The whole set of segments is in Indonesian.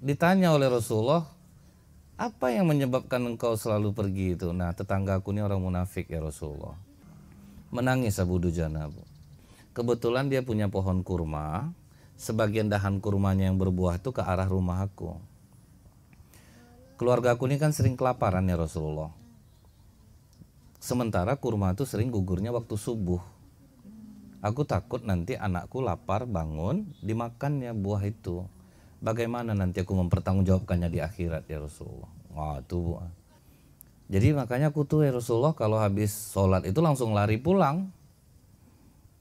ditanya oleh Rasulullah, apa yang menyebabkan engkau selalu pergi itu? Nah, tetanggaku ini orang munafik ya Rasulullah. Menangis Abu Dujana, Bu. Kebetulan dia punya pohon kurma, sebagian dahan kurmanya yang berbuah itu ke arah rumah aku. Keluarga aku ini kan sering kelaparan ya Rasulullah. Sementara kurma itu sering gugurnya waktu subuh. Aku takut nanti anakku lapar bangun dimakannya buah itu. Bagaimana nanti aku mempertanggungjawabkannya di akhirat ya Rasulullah. Wah itu Bu. Jadi makanya aku tuh ya Rasulullah kalau habis sholat itu langsung lari pulang.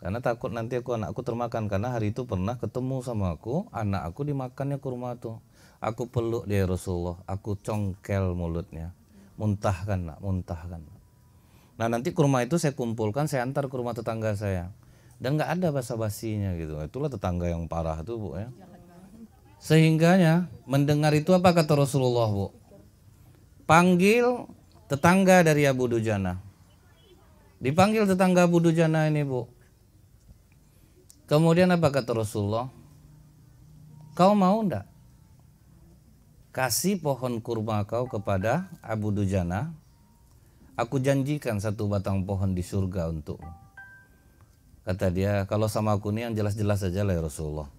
Karena takut nanti anakku termakan. Karena hari itu pernah ketemu sama aku, anak aku dimakannya kurma tuh. Aku peluk dia Rasulullah, aku congkel mulutnya. Muntahkan nak, muntahkan. Nah nanti kurma itu saya kumpulkan, saya antar ke rumah tetangga saya. Dan nggak ada basa-basinya gitu. Itulah tetangga yang parah tuh Bu ya. Sehingganya mendengar itu apa kata Rasulullah Bu? Panggil tetangga dari Abu Dujana. Dipanggil tetangga Abu Dujana ini Bu. Kemudian apa kata Rasulullah? Kau mau ndak kasih pohon kurma kau kepada Abu Dujana? Aku janjikan satu batang pohon di surga untukmu. Kata dia, kalau sama aku ini yang jelas-jelas saja lah ya Rasulullah.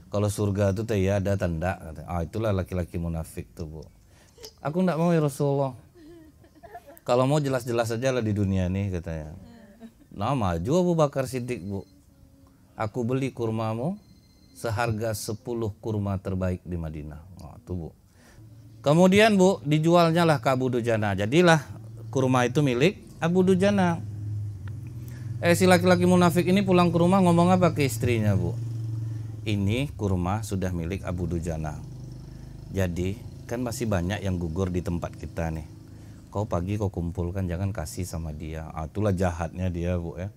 Kalau surga itu ya ada tanda. Itulah laki-laki munafik tuh Bu. Aku ndak mau ya Rasulullah. Kalau mau jelas-jelas saja lah di dunia nih katanya. Nah maju Abu Bakar Siddiq Bu. Aku beli kurmamu seharga 10 kurma terbaik di Madinah. Oh, itu Bu. Kemudian Bu, dijualnya lah ke Abu Dujana. Jadilah kurma itu milik Abu Dujana. Si laki-laki munafik ini pulang ke rumah ngomong apa ke istrinya Bu? Ini kurma sudah milik Abu Dujana. Jadi kan masih banyak yang gugur di tempat kita nih. Kau pagi kau kumpulkan, jangan kasih sama dia. Itulah jahatnya dia Bu ya.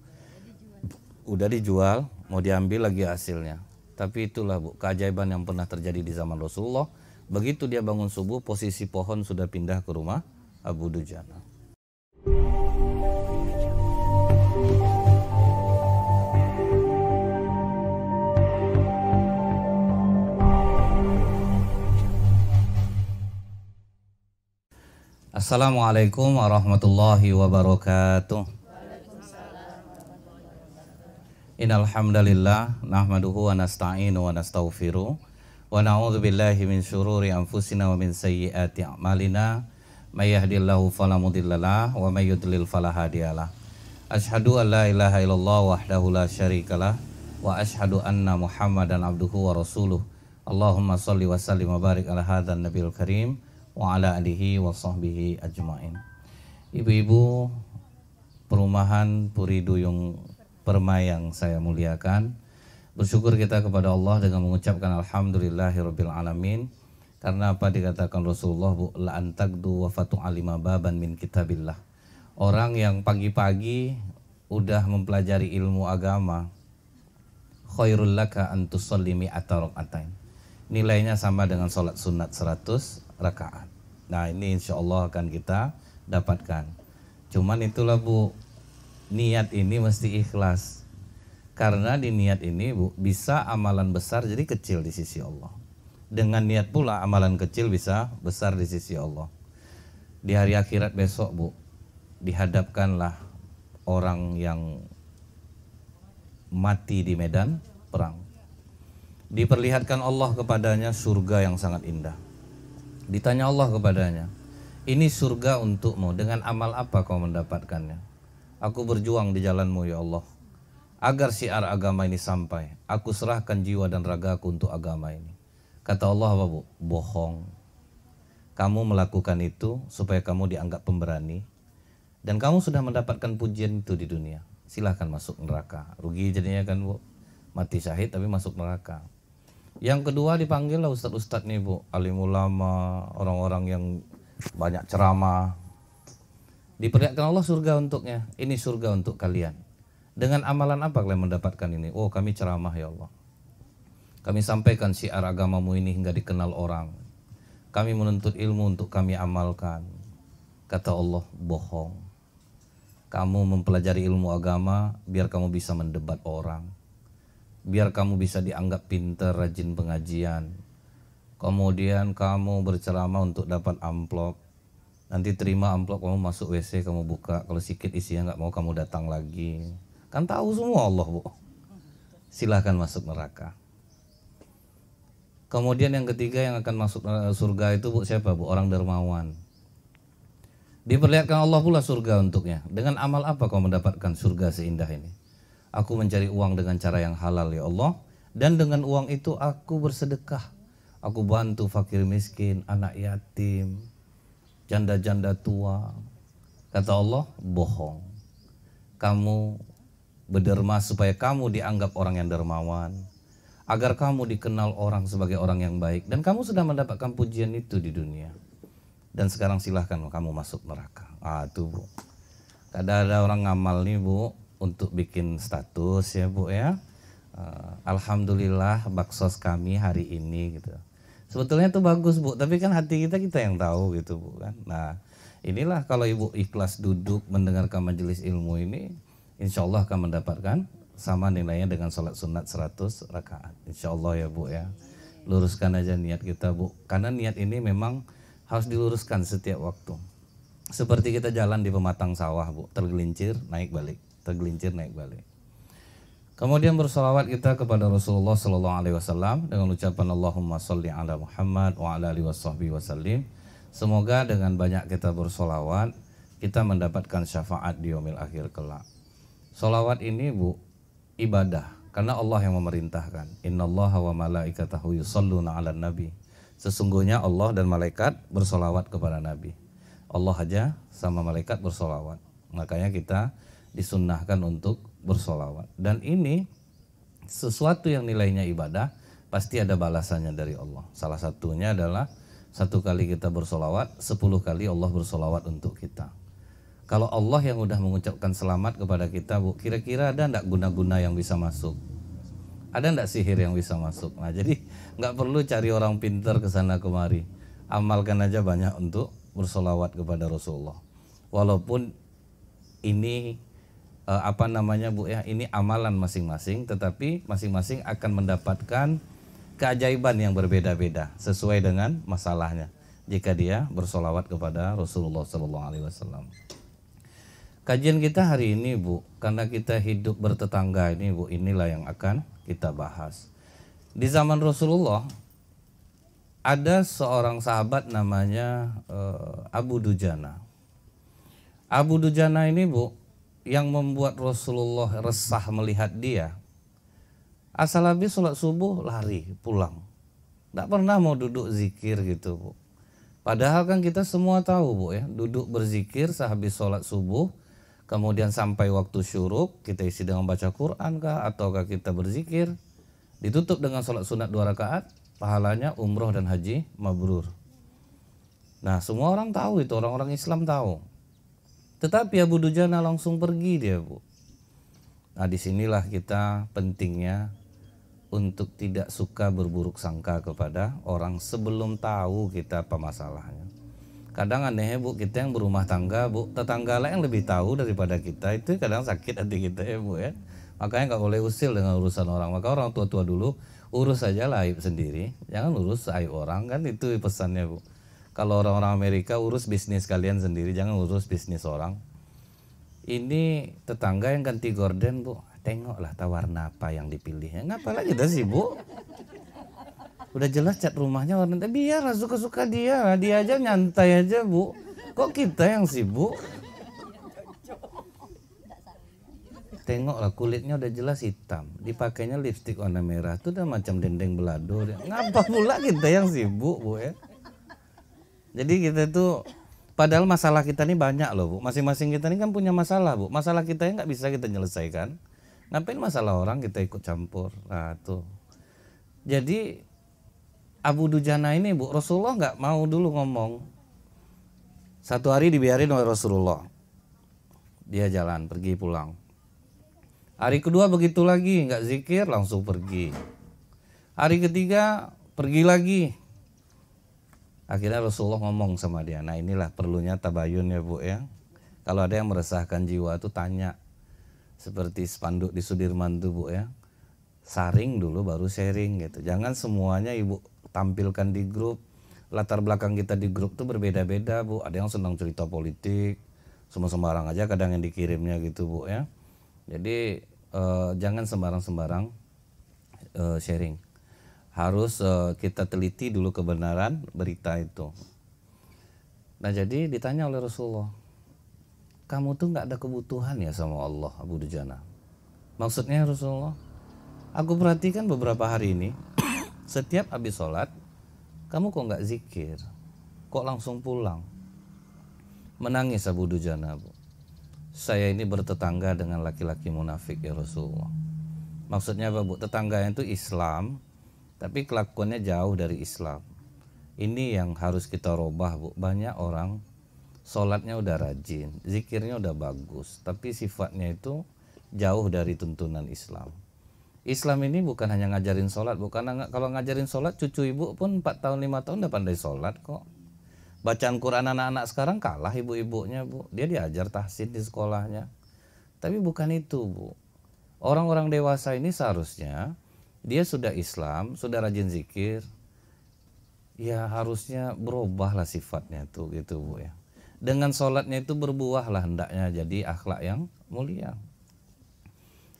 Udah dijual, mau diambil lagi hasilnya. Tapi itulah Bu, keajaiban yang pernah terjadi di zaman Rasulullah. Begitu dia bangun subuh, posisi pohon sudah pindah ke rumah Abu Dujana. Assalamualaikum warahmatullahi wabarakatuh. Innal hamdalillah nahmaduhu wa nasta'inu wa nastaghfiruh wa na'udzu billahi min syururi anfusina wa min sayyiati a'malina may yahdihillahu fala mudhillalah wa may yudlil fala hadiyalah. Asyhadu an la ilaha illallah wahdahu la syarikalah wa asyhadu anna Muhammadan abduhu wa rasuluh. Allahumma shalli wa sallim wa barik ala hadzal nabiyil karim wa ala alihi wa sahbihi ajmain. Ibu-ibu perumahan Puri Duyung Permai yang saya muliakan, bersyukur kita kepada Allah dengan mengucapkan alhamdulillahirabbil alamin. Karena apa dikatakan Rasulullah Bu, la antaqdu wa fatu alima baban min kitabillah. Orang yang pagi-pagi udah mempelajari ilmu agama, khairul laka an tusalli mi'ata raka'atain. Nilainya sama dengan sholat sunat 100 rakaat. Nah, ini insyaallah akan kita dapatkan. Cuman itulah Bu, niat ini mesti ikhlas. Karena di niat ini Bu, bisa amalan besar jadi kecil di sisi Allah. Dengan niat pula amalan kecil bisa besar di sisi Allah. Di hari akhirat besok Bu, dihadapkanlah orang yang mati di medan perang. Diperlihatkan Allah kepadanya surga yang sangat indah. Ditanya Allah kepadanya, ini surga untukmu, dengan amal apa kau mendapatkannya? Aku berjuang di jalanmu ya Allah, agar syiar agama ini sampai. Aku serahkan jiwa dan ragaku untuk agama ini. Kata Allah apa Bu? Bohong. Kamu melakukan itu supaya kamu dianggap pemberani. Dan kamu sudah mendapatkan pujian itu di dunia. Silahkan masuk neraka. Rugi jadinya kan Bu. Mati syahid tapi masuk neraka. Yang kedua dipanggil lah ustadz-ustadz nih Bu. Alim ulama, orang-orang yang banyak ceramah. Diperlihatkan Allah surga untuknya. Ini surga untuk kalian. Dengan amalan apa kalian mendapatkan ini? Oh, kami ceramah ya Allah. Kami sampaikan syiar agamamu ini hingga dikenal orang. Kami menuntut ilmu untuk kami amalkan. Kata Allah, bohong. Kamu mempelajari ilmu agama biar kamu bisa mendebat orang. Biar kamu bisa dianggap pintar, rajin pengajian. kemudian kamu berceramah untuk dapat amplop, nanti terima amplop kamu masuk WC, kamu buka, kalau sikit isinya nggak mau kamu datang lagi, kan tahu semua Allah, Bu. Silahkan masuk neraka. Kemudian yang ketiga yang akan masuk surga itu, Bu, siapa, Bu? Orang dermawan. Diperlihatkan Allah pula surga untuknya. Dengan amal apa kau mendapatkan surga seindah ini? Aku mencari uang dengan cara yang halal, ya Allah, dan dengan uang itu aku bersedekah. Aku bantu fakir miskin, anak yatim, janda-janda tua. Kata Allah, bohong. Kamu berderma supaya kamu dianggap orang yang dermawan, agar kamu dikenal orang sebagai orang yang baik, dan kamu sudah mendapatkan pujian itu di dunia. Dan sekarang silahkan kamu masuk neraka. Tuh, Bu. Kadang ada orang ngamal nih, Bu, untuk bikin status ya, Bu ya. Alhamdulillah baksos kami hari ini gitu. Sebetulnya itu bagus, Bu, tapi kan hati kita yang tahu gitu, Bu kan. Nah, inilah kalau Ibu ikhlas duduk mendengarkan majelis ilmu ini, insya Allah akan mendapatkan sama nilainya dengan sholat sunat 100 rakaat. Insya Allah ya, Bu ya. Luruskan aja niat kita, Bu. Karena niat ini memang harus diluruskan setiap waktu. Seperti kita jalan di pematang sawah, Bu, tergelincir naik balik, tergelincir naik balik. Kemudian bersolawat kita kepada Rasulullah Sallallahu Alaihi Wasallam dengan ucapan Allahumma sholli ala Muhammad wa ala alihi washabbihi wasallim. Semoga dengan banyak kita bersolawat kita mendapatkan syafaat di yaumil akhir kelak. Solawat ini, Bu, ibadah karena Allah yang memerintahkan. Innallaha wa malaikatahu yusholluna 'alan nabi. Sesungguhnya Allah dan malaikat bersolawat kepada Nabi. Allah aja sama malaikat bersolawat. Makanya kita disunnahkan untuk bersolawat. Dan ini sesuatu yang nilainya ibadah, pasti ada balasannya dari Allah. Salah satunya adalah 1 kali kita bersolawat, 10 kali Allah bersolawat untuk kita. Kalau Allah yang udah mengucapkan selamat kepada kita, Bu, kira-kira ada enggak guna-guna yang bisa masuk? Ada enggak sihir yang bisa masuk? Nah, jadi enggak perlu cari orang pintar ke sana kemari. Amalkan aja banyak untuk bersolawat kepada Rasulullah. Walaupun ini Bu ya, ini amalan masing-masing, tetapi masing-masing akan mendapatkan keajaiban yang berbeda-beda sesuai dengan masalahnya jika dia bersolawat kepada Rasulullah Sallallahu Alaihi Wasallam. Kajian kita hari ini, Bu, karena kita hidup bertetangga ini, Bu, inilah yang akan kita bahas. Di zaman Rasulullah ada seorang sahabat namanya Abu Dujana. Abu Dujana ini, Bu, yang membuat Rasulullah resah melihat dia. Asal habis sholat subuh lari pulang. Tidak pernah mau duduk zikir gitu, Bu. Padahal kan kita semua tahu, Bu ya, duduk berzikir sehabis sholat subuh, kemudian sampai waktu syuruk kita isi dengan baca Quran kah, ataukah kita berzikir, ditutup dengan sholat sunat 2 rakaat, pahalanya umroh dan haji mabrur. Nah, semua orang tahu itu, orang-orang Islam tahu. Tetapi Abu Dujana langsung pergi dia, Bu. Nah, disinilah kita pentingnya untuk tidak suka berburuk sangka kepada orang sebelum tahu kita apa masalahnya. Kadang aneh, Bu, kita yang berumah tangga, Bu, tetangga lain yang lebih tahu daripada kita, itu kadang sakit hati kita ya, Bu ya. Makanya nggak boleh usil dengan urusan orang. Maka orang tua-tua dulu urus saja aib sendiri, jangan urus aib orang, kan itu pesannya, Bu. Kalau orang-orang Amerika urus bisnis kalian sendiri, jangan urus bisnis orang. Ini tetangga yang ganti gorden, Bu. Tengoklah warna apa yang dipilihnya. Ngapalah kita sih, Bu? Udah jelas cat rumahnya warna, biar suka-suka dia. Dia aja nyantai aja, Bu. Kok kita yang sibuk? Tengoklah kulitnya udah jelas hitam, dipakainya lipstik warna merah, itu udah macam dendeng belado. Ngapa pula kita yang sibuk, Bu ya? Jadi kita tuh, padahal masalah kita ini banyak loh, Bu. Masing-masing kita ini kan punya masalah, Bu. Masalah kita yang nggak bisa kita nyelesaikan. Ngapain masalah orang kita ikut campur? Nah tuh. Jadi Abu Dujana ini, Bu, Rasulullah nggak mau dulu ngomong. 1 hari dibiarin oleh Rasulullah. Dia jalan, pergi pulang. Hari kedua begitu lagi, nggak zikir, langsung pergi. Hari ketiga pergi lagi. Akhirnya Rasulullah ngomong sama dia. Nah, inilah perlunya tabayun ya, Bu ya. Kalau ada yang meresahkan jiwa tuh tanya. Seperti spanduk di Sudirman tuh, Bu ya. Saring dulu baru sharing gitu. Jangan semuanya Ibu tampilkan di grup. Latar belakang kita di grup tuh berbeda-beda Bu. Ada yang senang cerita politik, semua sembarang aja kadang yang dikirimnya gitu Bu ya. Jadi jangan sembarang-sembarang sharing. Harus kita teliti dulu kebenaran berita itu. Nah jadi ditanya oleh Rasulullah, kamu tuh nggak ada kebutuhan ya sama Allah Abu Dujana? Maksudnya Rasulullah, aku perhatikan beberapa hari ini, setiap habis sholat, kamu kok nggak zikir, kok langsung pulang? Menangis Abu Dujana, Bu. Saya ini bertetangga dengan laki-laki munafik ya Rasulullah. Maksudnya apa Bu? Tetangganya itu Islam, tapi kelakuannya jauh dari Islam. Ini yang harus kita robah Bu. Banyak orang sholatnya udah rajin, zikirnya udah bagus, tapi sifatnya itu jauh dari tuntunan Islam. Islam ini bukan hanya ngajarin sholat, bukan kalau ngajarin sholat cucu ibu pun 4 tahun 5 tahun udah pandai sholat kok. Bacaan Quran anak-anak sekarang kalah ibu-ibunya Bu. Dia diajar tahsin di sekolahnya. Tapi bukan itu Bu. Orang-orang dewasa ini seharusnya dia sudah Islam, sudah rajin zikir, ya harusnya berubahlah sifatnya tuh gitu Bu ya. Dengan sholatnya itu berbuahlah hendaknya jadi akhlak yang mulia.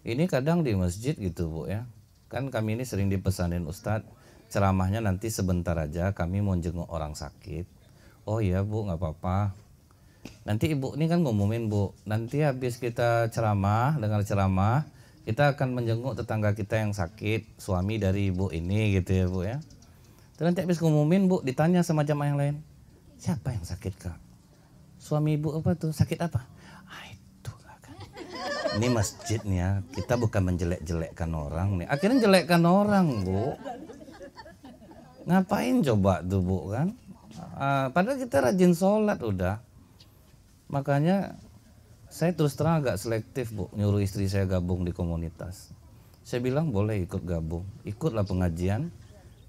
Ini kadang di masjid gitu Bu ya. Kan kami ini sering dipesanin Ustadz, ceramahnya nanti sebentar aja, kami mau jenguk orang sakit. Oh iya Bu, nggak apa-apa. Nanti ibu ini kan ngumumin Bu, nanti habis kita ceramah, dengar ceramah, kita akan menjenguk tetangga kita yang sakit, suami dari ibu ini gitu ya Bu ya. Terus nanti habis ngumumin Bu, ditanya sama jamaah yang lain, siapa yang sakit Kak? Suami ibu apa tuh? Sakit apa? Ah itulah kan. Ini masjid nih ya, kita bukan menjelek-jelekkan orang nih. Akhirnya jelekkan orang Bu. Ngapain coba tuh Bu kan? Padahal kita rajin sholat udah. Makanya saya terus terang agak selektif Bu, nyuruh istri saya gabung di komunitas. Saya bilang boleh ikut gabung, ikutlah pengajian,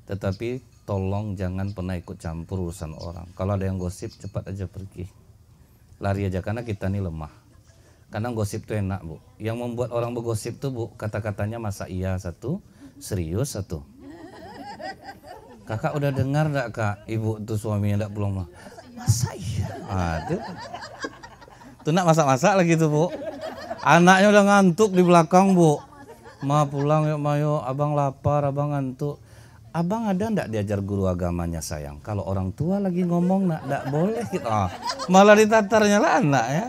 tetapi tolong jangan pernah ikut campur urusan orang. Kalau ada yang gosip cepat aja pergi. Lari aja karena kita nih lemah. Kadang gosip tuh enak Bu. Yang membuat orang bergosip tuh Bu, kata-katanya masa iya satu, serius satu. Kakak udah dengar enggak Kak, ibu tuh suaminya enggak pulang mah. Masa iya? Aduh. Tuh nak masak-masak lagi tuh Bu. Anaknya udah ngantuk di belakang Bu. Ma pulang yuk Mayo, abang lapar, abang ngantuk. Abang ada enggak diajar guru agamanya sayang? Kalau orang tua lagi ngomong enggak boleh gitu. Malah ditatarnya lah anak ya.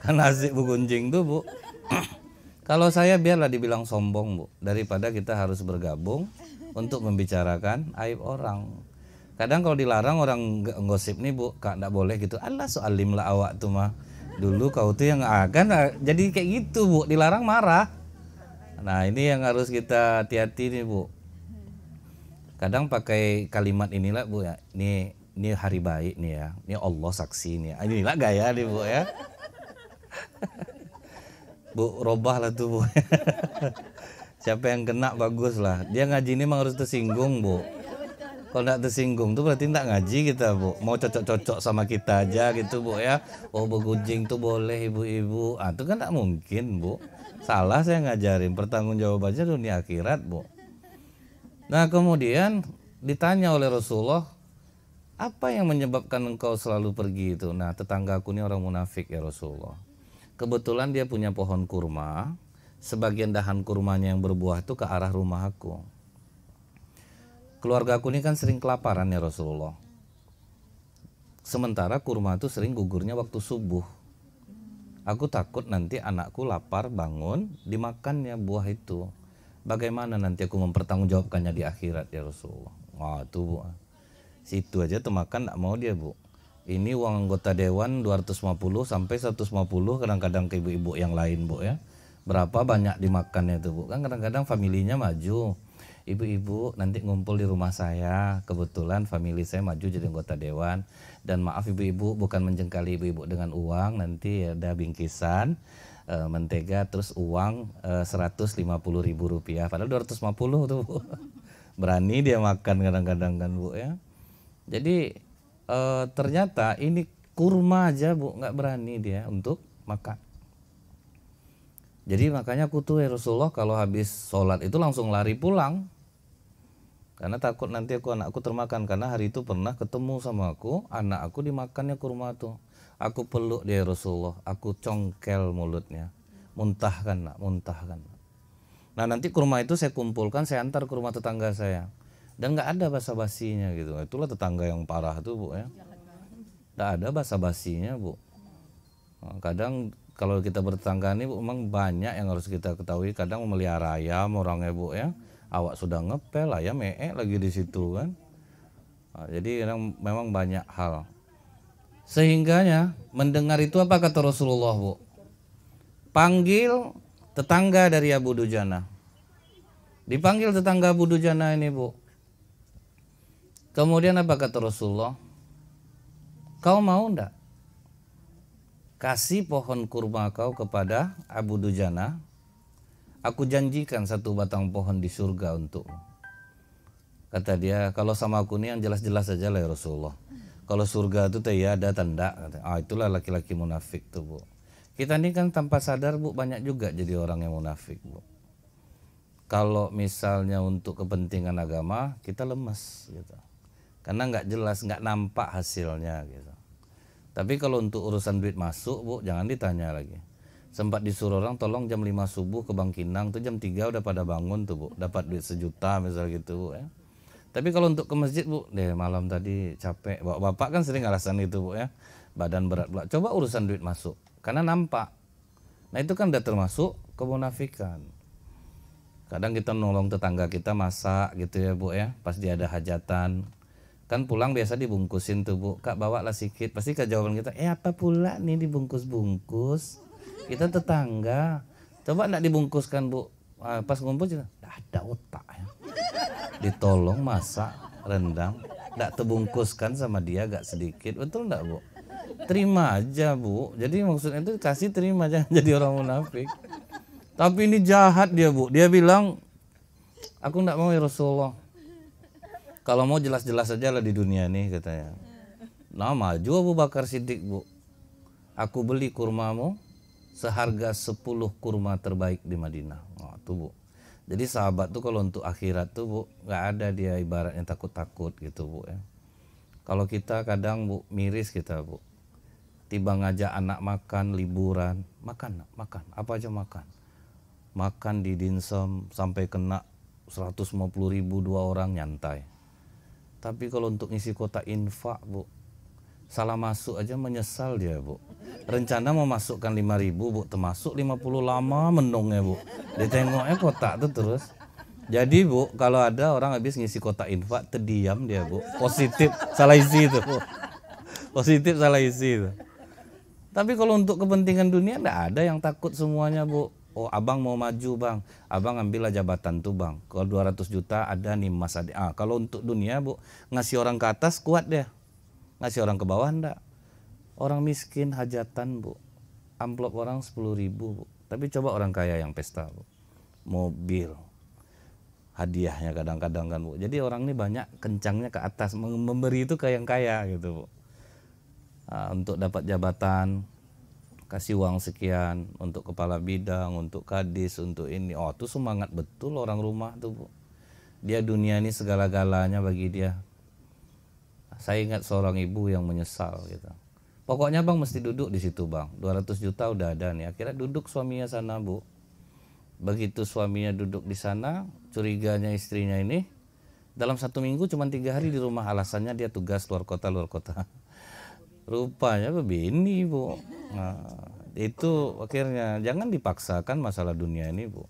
Kan asik Bu gunjing tuh Bu. Kalau saya biarlah dibilang sombong Bu, daripada kita harus bergabung untuk membicarakan aib orang. Kadang kalau dilarang orang gosip nih Bu, Kak enggak boleh gitu. Allah soalim lah awak tuh mah. Dulu kau tuh yang akan jadi kayak gitu Bu, dilarang marah. Nah ini yang harus kita hati-hati nih Bu. Kadang pakai kalimat inilah Bu ya. Ini hari baik nih ya. Ini Allah saksi nih. Inilah gaya nih Bu ya. Bu robah lah tuh Bu. Siapa yang kena bagus lah. Dia ngaji ini memang harus tersinggung Bu. Kalau enggak tersinggung tuh berarti enggak ngaji kita Bu. Mau cocok-cocok sama kita aja gitu Bu ya. Oh bergunjing tuh boleh ibu-ibu. Itu kan enggak mungkin Bu. Salah saya ngajarin. Pertanggungjawabannya dunia akhirat Bu. Nah kemudian ditanya oleh Rasulullah, apa yang menyebabkan engkau selalu pergi itu? Nah tetanggaku ini orang munafik ya Rasulullah. Kebetulan dia punya pohon kurma, sebagian dahan kurmanya yang berbuah itu ke arah rumah aku. Keluarga aku ini kan sering kelaparan ya Rasulullah. Sementara kurma itu sering gugurnya waktu subuh. Aku takut nanti anakku lapar bangun dimakannya buah itu. Bagaimana nanti aku mempertanggungjawabkannya di akhirat ya Rasulullah. Wah tuh Bu. Situ aja tuh makan gak mau dia Bu. Ini uang anggota dewan 250 sampai 150 kadang-kadang ke ibu-ibu yang lain Bu ya. Berapa banyak dimakannya tuh Bu. Kan kadang-kadang familinya maju. Ibu-ibu nanti ngumpul di rumah saya. Kebetulan famili saya maju jadi anggota dewan. Dan maaf ibu-ibu bukan menjengkali ibu-ibu dengan uang. Nanti ada bingkisan mentega terus uang 150.000 rupiah. Padahal 250 tuh Bu. Berani dia makan kadang-kadang kan Bu ya. Jadi ternyata ini kurma aja Bu nggak berani dia untuk makan. Jadi makanya aku tuh ya Rasulullah kalau habis sholat itu langsung lari pulang. Karena takut nanti anakku termakan. Karena hari itu pernah ketemu sama aku, anak aku dimakannya kurma tuh. Aku peluk dia Rasulullah, aku congkel mulutnya. Muntahkan nak, muntahkan. Nah nanti kurma itu saya kumpulkan, saya antar ke rumah tetangga saya. Dan nggak ada basa-basinya gitu. Itulah tetangga yang parah tuh Bu ya. Nggak ada basa-basinya Bu. Nah, kadang kalau kita bertetangga ini Bu, memang banyak yang harus kita ketahui. Kadang memelihara ayam orangnya Bu ya. Awak sudah ngepel, ayam lagi di situ kan. Nah, jadi memang banyak hal. Sehingganya mendengar itu apa kata Rasulullah Bu? Panggil tetangga dari Abu Dujana. Dipanggil tetangga Abu Dujana ini Bu. Kemudian apa kata Rasulullah? Kau mau enggak kasih pohon kurma kau kepada Abu Dujana? Aku janjikan 1 batang pohon di surga untukmu. Kata dia, kalau sama aku nih yang jelas-jelas saja lah ya Rasulullah. Kalau surga itu ya ada tanda. Itulah laki-laki munafik tuh Bu. Kita ini kan tanpa sadar Bu banyak juga jadi orang yang munafik Bu. Kalau misalnya untuk kepentingan agama kita lemes gitu. Karena nggak jelas, nggak nampak hasilnya gitu. Tapi kalau untuk urusan duit masuk Bu jangan ditanya lagi. Sempat disuruh orang tolong jam 5 subuh ke Bangkinang tuh jam 3 udah pada bangun tuh Bu. Dapat duit 1 juta misal gitu Bu ya. Tapi kalau untuk ke masjid Bu, malam tadi capek. Bapak kan sering alasan itu Bu ya. Badan berat pula. Coba urusan duit masuk. Karena nampak. Nah itu kan udah termasuk kemunafikan. Kadang kita nolong tetangga kita masak gitu ya Bu ya. Pas dia ada hajatan. Kan pulang biasa dibungkusin tuh Bu. Kak bawalah sikit. Pasti ke jawaban kita, apa pula nih dibungkus-bungkus. Kita tetangga, coba enggak dibungkuskan Bu. Pas ngumpul juga, enggak ada otak ya. Ditolong masak, rendang, enggak terbungkuskan sama dia agak sedikit, betul enggak Bu? Terima aja Bu. Jadi maksudnya itu kasih terima, jangan jadi orang munafik. Tapi ini jahat dia Bu. Dia bilang, aku enggak mau ya Rasulullah. Kalau mau jelas-jelas aja lah di dunia nih katanya. Nah maju Abu Bakar Siddiq Bu. Aku beli kurmamu seharga 10 kurma terbaik di Madinah. Oh, tuh Bu. Jadi sahabat tuh kalau untuk akhirat tuh Bu, nggak ada dia ibaratnya takut-takut gitu Bu ya. Kalau kita kadang Bu miris kita Bu. Tiba ngajak anak makan liburan, makan, apa aja makan. Makan di dimsum sampai kena 150.000 2 orang nyantai. Tapi kalau untuk ngisi kotak infak Bu, salah masuk aja menyesal dia Bu. Rencana mau masukkan 5.000 Bu, termasuk 50 lama menungnya Bu. Ditengoknya kotak tuh terus. Jadi Bu, kalau ada orang habis ngisi kotak infak, terdiam dia Bu. Positif salah isi itu Bu. Positif salah isi itu. Tapi kalau untuk kepentingan dunia enggak ada yang takut semuanya Bu. Oh abang mau maju bang, abang ambillah jabatan tuh bang. Kalau 200 juta ada nih mas adik. Kalau untuk dunia Bu, ngasih orang ke atas kuat dia. Ngasih orang ke bawah enggak. Orang miskin hajatan Bu, amplop orang 10.000 Bu. Tapi coba orang kaya yang pesta Bu, mobil, hadiahnya kadang-kadang kan Bu. Jadi orang ini banyak kencangnya ke atas, memberi itu ke yang kaya gitu Bu. Untuk dapat jabatan, kasih uang sekian untuk kepala bidang, untuk kadis, untuk ini. Oh itu semangat betul orang rumah tuh Bu. Dia dunia ini segala-galanya bagi dia. Saya ingat seorang ibu yang menyesal gitu. Pokoknya bang mesti duduk di situ bang. 200 juta udah ada nih. Akhirnya duduk suaminya sana Bu. Begitu suaminya duduk di sana, curiganya istrinya ini dalam 1 minggu cuma 3 hari di rumah. Alasannya dia tugas luar kota. Rupanya begini Bu. Nah, itu akhirnya jangan dipaksakan masalah dunia ini Bu.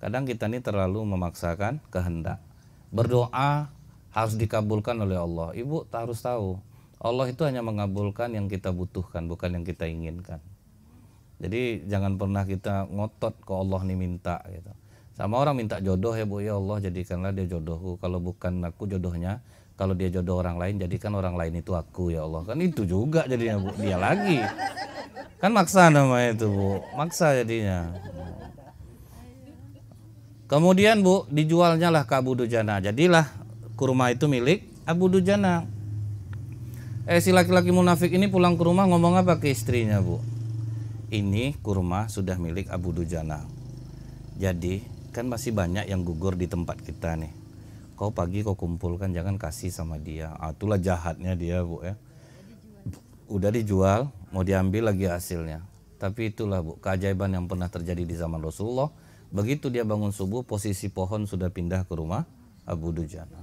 Kadang kita ini terlalu memaksakan kehendak. Berdoa harus dikabulkan oleh Allah. Ibu harus tahu, Allah itu hanya mengabulkan yang kita butuhkan, bukan yang kita inginkan. Jadi jangan pernah kita ngotot ke Allah nih minta gitu. Sama orang minta jodoh ya Bu, ya Allah jadikanlah dia jodohku. Kalau bukan aku jodohnya, kalau dia jodoh orang lain, jadikan orang lain itu aku ya Allah. Kan itu juga jadinya Bu, dia lagi. Kan maksa namanya itu Bu, maksa jadinya. Kemudian Bu, dijualnya lah ke Abu Dujana. Jadilah kurma itu milik Abu Dujana. Si laki-laki munafik ini pulang ke rumah ngomong apa ke istrinya Bu? Ini kurma sudah milik Abu Dujana. Jadi kan masih banyak yang gugur di tempat kita nih. Kau pagi kau kumpulkan, jangan kasih sama dia. Itulah jahatnya dia, Bu ya. Udah dijual, mau diambil lagi hasilnya. Tapi itulah, Bu, keajaiban yang pernah terjadi di zaman Rasulullah. Begitu dia bangun subuh, posisi pohon sudah pindah ke rumah Abu Dujana.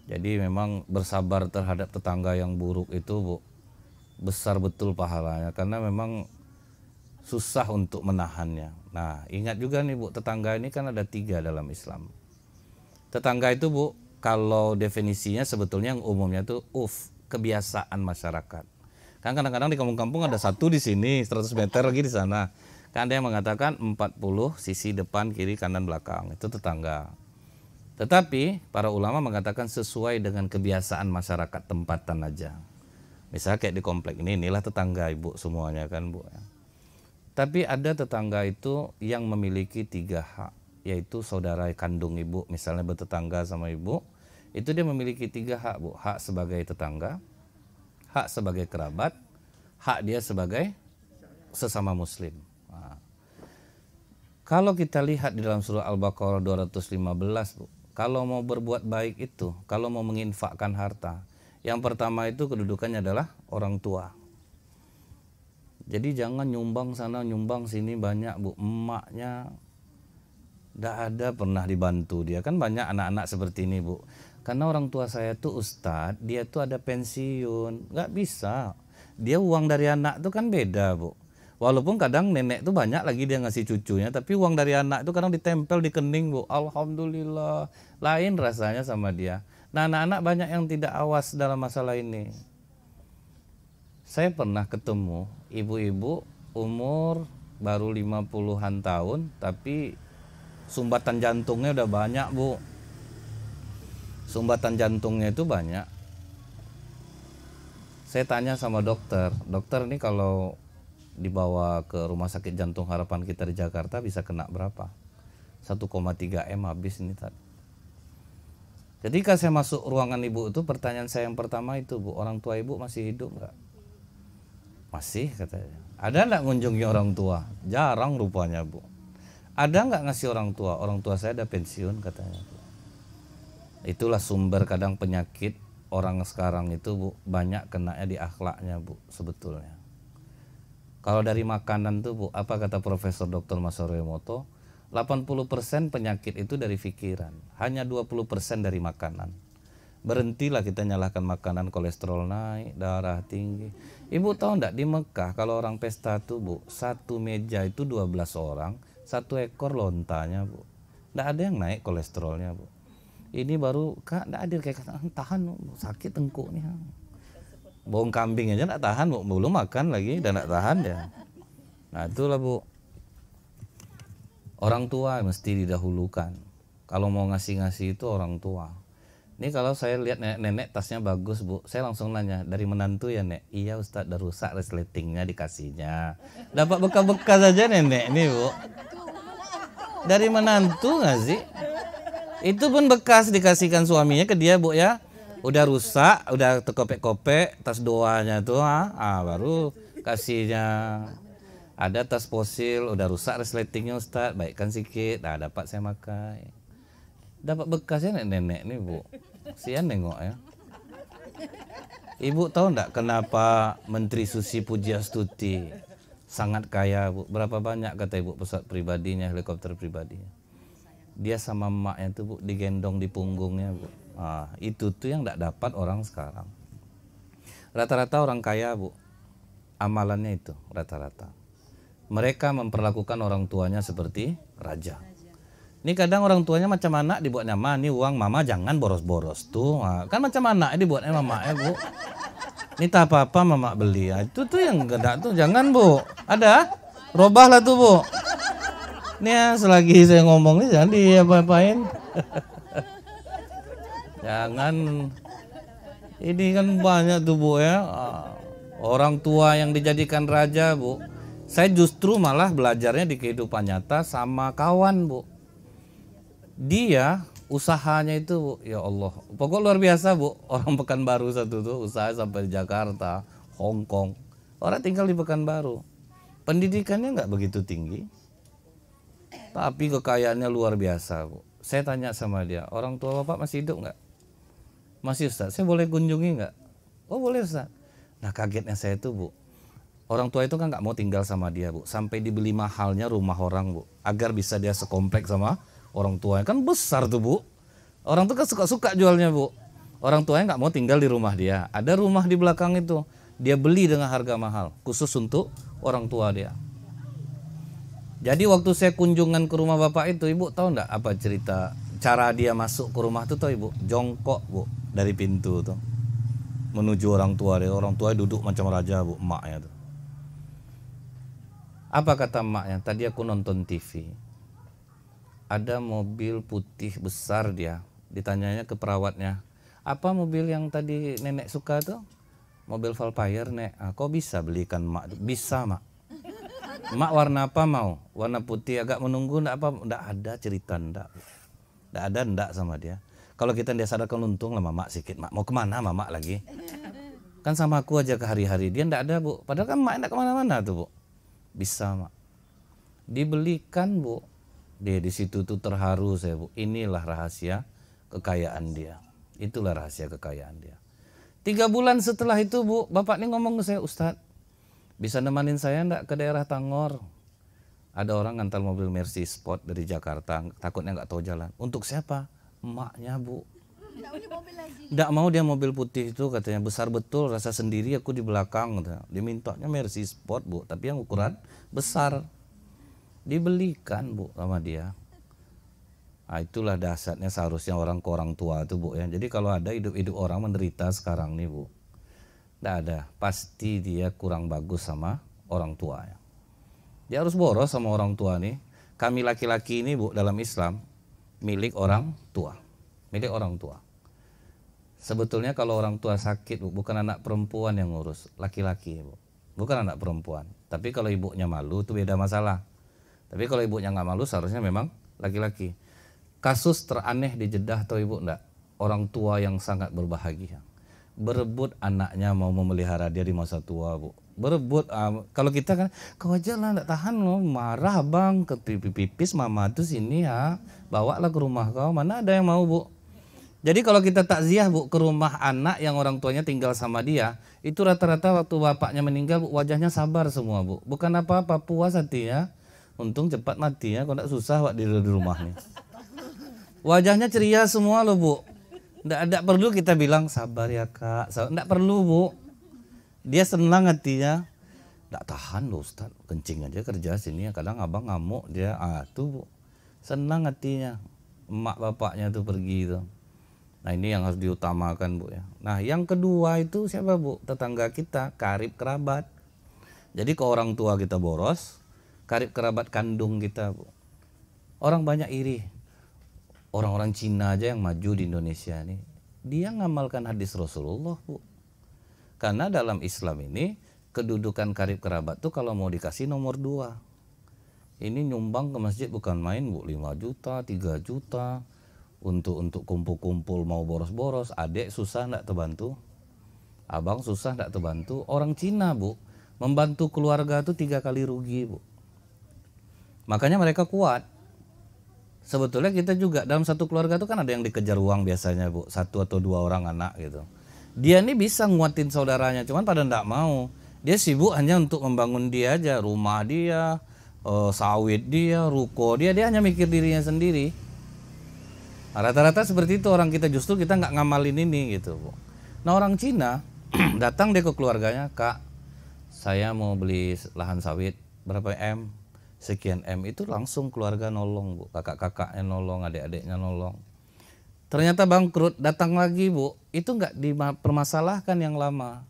Jadi memang bersabar terhadap tetangga yang buruk itu, Bu, besar betul pahalanya, karena memang susah untuk menahannya. Nah, ingat juga nih, Bu, tetangga ini kan ada 3 dalam Islam. Tetangga itu, Bu, kalau definisinya sebetulnya yang umumnya tuh kebiasaan masyarakat. Kan kadang-kadang di kampung-kampung ada satu di sini, 100 meter lagi di sana. Kan ada yang mengatakan 40 sisi depan, kiri, kanan, belakang. Itu tetangga. Tetapi para ulama mengatakan sesuai dengan kebiasaan masyarakat tempatan aja. Misalnya kayak di komplek ini, inilah tetangga Ibu semuanya kan, Bu. Tapi ada tetangga itu yang memiliki 3 hak, yaitu saudara kandung Ibu, misalnya bertetangga sama Ibu, itu dia memiliki 3 hak, Bu. Hak sebagai tetangga, hak sebagai kerabat, hak dia sebagai sesama muslim. Nah, kalau kita lihat di dalam surah Al-Baqarah 215, Bu, kalau mau berbuat baik itu, kalau mau menginfakkan harta, yang pertama itu kedudukannya adalah orang tua. Jadi jangan nyumbang sana, nyumbang sini banyak, Bu. Emaknya tidak ada pernah dibantu dia. Kan banyak anak-anak seperti ini, Bu. Karena orang tua saya tuh ustadz, dia tuh ada pensiun. Nggak bisa. Dia uang dari anak tuh kan beda, Bu. Walaupun kadang nenek tuh banyak lagi dia ngasih cucunya, tapi uang dari anak itu kadang ditempel di kening, Bu. Alhamdulillah. Lain rasanya sama dia. Nah, anak-anak banyak yang tidak awas dalam masalah ini. Saya pernah ketemu ibu-ibu umur baru 50-an tahun, tapi sumbatan jantungnya udah banyak, Bu. Sumbatan jantungnya itu banyak. Saya tanya sama dokter, dokter ini kalau dibawa ke rumah sakit jantung harapan kita di Jakarta bisa kena berapa? 1,3 M habis ini tadi. Ketika saya masuk ruangan ibu itu, pertanyaan saya yang pertama itu, Bu, orang tua ibu masih hidup nggak? Masih, katanya. Ada nggak ngunjungi orang tua? Jarang rupanya, Bu. Ada nggak ngasih orang tua? Orang tua saya ada pensiun, katanya. Itulah sumber kadang penyakit orang sekarang itu, Bu, banyak kenanya di akhlaknya, Bu, sebetulnya. Kalau dari makanan tuh, Bu, apa kata Profesor Dr. Masaru Emoto? 80% penyakit itu dari pikiran, hanya 20% dari makanan. Berhentilah kita nyalahkan makanan, kolesterol naik, darah tinggi. Ibu tahu enggak, di Mekah kalau orang pesta tuh, Bu, satu meja itu 12 orang, 1 ekor lontanya, Bu. Enggak ada yang naik kolesterolnya, Bu. Ini baru, Kak, enggak ada kayak tahan, Bu, sakit tengkuk nih. Bawang kambing aja enggak tahan, Bu. Belum makan lagi dan enggak tahan ya. Nah, itulah, Bu. Orang tua mesti didahulukan. Kalau mau ngasih-ngasih itu orang tua. Ini kalau saya lihat nenek tasnya bagus, Bu, saya langsung nanya, dari menantu ya, Nek? Iya, Ustadz, udah rusak resletingnya dikasihnya. Dapat bekas-bekas aja nenek ini, Bu. Dari menantu nggak sih? Itu pun bekas dikasihkan suaminya ke dia, Bu ya. Udah rusak, udah terkopek-kopek tas doanya tuh, baru kasihnya. Ada tas fosil, udah rusak resletingnya, Ustadz, baikkan sedikit. Nah, dapat saya pakai. Dapat bekasnya nenek nih, Bu. Sian nengok ya. Ibu tahu enggak kenapa Menteri Susi Pujiastuti sangat kaya, Bu? Berapa banyak kata Ibu pesawat pribadinya, helikopter pribadinya? Dia sama emaknya tuh, Bu, digendong di punggungnya, Bu. Itu tuh yang enggak dapat orang sekarang. Rata-rata orang kaya, Bu, amalannya itu rata-rata. Mereka memperlakukan orang tuanya seperti raja. Ini kadang orang tuanya macam anak dibuatnya, mah ini uang mama jangan boros-boros tuh. Kan macam anak dibuatnya mama Bu. Ini tak apa-apa mama beli. Itu tuh yang gede tuh, jangan, Bu. Ada? Robahlah tuh, Bu. Ini ya, selagi saya ngomong ini jangan diapa-apain. Jangan. Ini kan banyak tuh, Bu ya. Orang tua yang dijadikan raja, Bu. Saya justru malah belajarnya di kehidupan nyata sama kawan, Bu. Dia usahanya itu, Bu, ya Allah, pokok luar biasa, Bu. Orang Pekanbaru satu tuh usaha sampai di Jakarta, Hong Kong. Orang tinggal di Pekanbaru. Pendidikannya nggak begitu tinggi, tapi kekayaannya luar biasa, Bu. Saya tanya sama dia, orang tua bapak masih hidup nggak? Masih Ustaz, saya boleh kunjungi nggak? Oh boleh Ustaz. Nah kagetnya saya itu Bu, orang tua itu kan nggak mau tinggal sama dia Bu, sampai dibeli mahalnya rumah orang Bu, agar bisa dia sekomplek sama orang tuanya. Kan besar tuh Bu, orang tuh kan suka-suka jualnya Bu. Orang tuanya nggak mau tinggal di rumah dia, ada rumah di belakang itu, dia beli dengan harga mahal, khusus untuk orang tua dia. Jadi waktu saya kunjungan ke rumah bapak itu, ibu tahu nggak apa cerita cara dia masuk ke rumah itu? Tahu ibu, jongkok Bu dari pintu tuh menuju orang tua dia. Orang tua duduk macam raja Bu, emaknya tuh. Apa kata emaknya? Tadi aku nonton TV, ada mobil putih besar dia. Ditanyanya ke perawatnya, apa mobil yang tadi nenek suka tuh? Mobil Valpire nek. Ah, kok bisa belikan mak? Bisa mak. Mak warna apa mau? Warna putih. Agak menunggu ndak apa? Ndak ada cerita ndak. Ndak ada ndak sama dia. Kalau kita dia sadarkan untung lah mamak sikit. Mak mau kemana mamak lagi? Kan sama aku aja ke hari-hari. Dia ndak ada Bu. Padahal kan mak ndak kemana-mana tuh Bu. Bisa mak. Dibelikan Bu. Dia di situ tuh terharu saya Bu. Inilah rahasia kekayaan dia. Itulah rahasia kekayaan dia. 3 bulan setelah itu Bu, bapak ini ngomong ke saya, Ustadz, bisa nemanin saya enggak ke daerah Tangor? Ada orang ngantar mobil Mercy Sport dari Jakarta, takutnya nggak tahu jalan. Untuk siapa? Emaknya Bu. Nggak mau dia mobil putih itu, katanya besar betul, rasa sendiri aku di belakang. Dia mintanya Mercy Sport Bu, tapi yang ukuran besar. Dibelikan Bu sama dia. Nah, itulah dasarnya seharusnya orang ke orang tua itu Bu ya. Jadi kalau ada hidup-hidup orang menderita sekarang nih Bu, tidak ada, pasti dia kurang bagus sama orang tua ya. Dia harus boros sama orang tua nih. Kami laki-laki ini Bu dalam Islam milik orang tua, milik orang tua. Sebetulnya kalau orang tua sakit Bu, bukan anak perempuan yang ngurus, laki-laki Bu, bukan anak perempuan. Tapi kalau ibunya malu itu beda masalah. Tapi kalau ibunya nggak malu seharusnya memang laki-laki. Kasus teraneh di Jeddah tahu Ibu enggak? Orang tua yang sangat berbahagia berebut anaknya mau memelihara dia di masa tua Bu. Berebut, kalau kita kan kau aja lah enggak tahan loh, marah bang, ke pipis mama tuh sini ya, bawalah ke rumah kau, mana ada yang mau Bu. Jadi kalau kita takziah Bu ke rumah anak yang orang tuanya tinggal sama dia, itu rata-rata waktu bapaknya meninggal Bu, wajahnya sabar semua Bu. Bukan apa-apa, puas hatinya. Untung cepat mati ya, kalau enggak susah Pak di rumahnya. Wajahnya ceria semua loh Bu. Nggak perlu kita bilang sabar ya kak. Nggak perlu Bu. Dia senang hatinya. Nggak tahan loh Ustaz. Kencing aja kerja sini. Kadang abang ngamuk dia. Tuh Bu. Senang hatinya. Emak bapaknya tuh pergi tuh. Nah ini yang harus diutamakan Bu ya. Nah yang kedua itu siapa Bu? Tetangga kita. Karib kerabat. Jadi ke orang tua kita boros. Karib kerabat kandung kita Bu. Orang banyak iri. Orang-orang Cina aja yang maju di Indonesia nih, dia ngamalkan hadis Rasulullah Bu. Karena dalam Islam ini kedudukan karib kerabat tuh kalau mau dikasih nomor 2. Ini nyumbang ke masjid bukan main Bu, 5 juta, 3 juta untuk kumpul-kumpul mau boros-boros. Adik susah enggak terbantu, abang susah enggak terbantu. Orang Cina Bu membantu keluarga tuh 3 kali rugi Bu. Makanya mereka kuat. Sebetulnya kita juga dalam satu keluarga itu kan ada yang dikejar uang biasanya Bu, 1 atau 2 orang anak gitu. Dia ini bisa nguatin saudaranya, cuman pada enggak mau. Dia sibuk hanya untuk membangun dia aja, rumah dia, sawit dia, ruko dia hanya mikir dirinya sendiri. Nah, rata-rata seperti itu orang kita, justru kita nggak ngamalin ini gitu Bu. Nah orang Cina datang dia ke keluarganya, Kak, saya mau beli lahan sawit, berapa M? Sekian M. Itu langsung keluarga nolong Bu, kakak-kakaknya nolong, adik-adiknya nolong. Ternyata bangkrut, datang lagi Bu, itu nggak dipermasalahkan yang lama.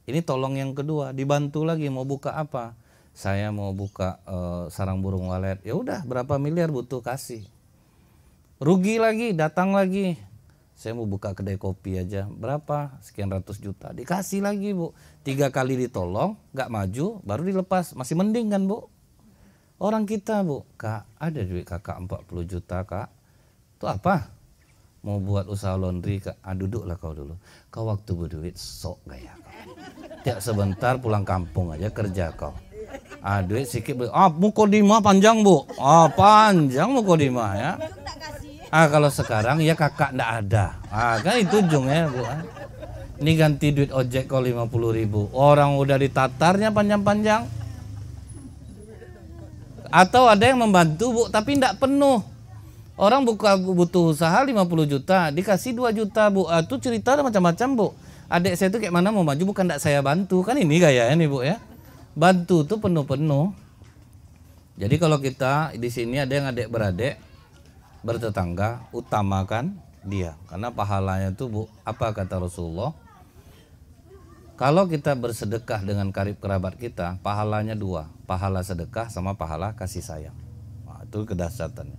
Ini tolong yang kedua, dibantu lagi mau buka apa? Saya mau buka sarang burung walet. Ya udah, berapa miliar butuh kasih. Rugi lagi, datang lagi. Saya mau buka kedai kopi aja, berapa? Sekian ratus juta, dikasih lagi Bu. 3 kali ditolong, nggak maju, baru dilepas. Masih mending kan Bu? Orang kita Bu, Kak, ada duit kakak 40 juta Kak. Itu apa? Mau buat usaha laundry Kak. Duduklah kau dulu. Kau waktu berduit sok gaya kau. Tiap sebentar pulang kampung aja kerja kau. Duit sikit. Mukodimah panjang Bu. Panjang mukodimah ya. Kalau sekarang ya kakak ndak ada. Kan itu ujungnya Bu. Ini ganti duit ojek kok 50.000. Orang udah ditatarnya panjang-panjang. Atau ada yang membantu Bu, tapi ndak penuh. Orang butuh usaha 50 juta, dikasih 2 juta Bu. Itu cerita ada macam-macam Bu. Adik saya itu kayak mana mau maju, bukan ndak saya bantu. Kan ini gayanya nih Bu ya. Bantu tuh penuh-penuh. Jadi kalau kita di sini ada yang adik beradik bertetangga, utamakan dia karena pahalanya tuh Bu, apa kata Rasulullah, kalau kita bersedekah dengan karib kerabat kita, pahalanya 2, pahala sedekah sama pahala kasih sayang. Itu kedahsyatannya.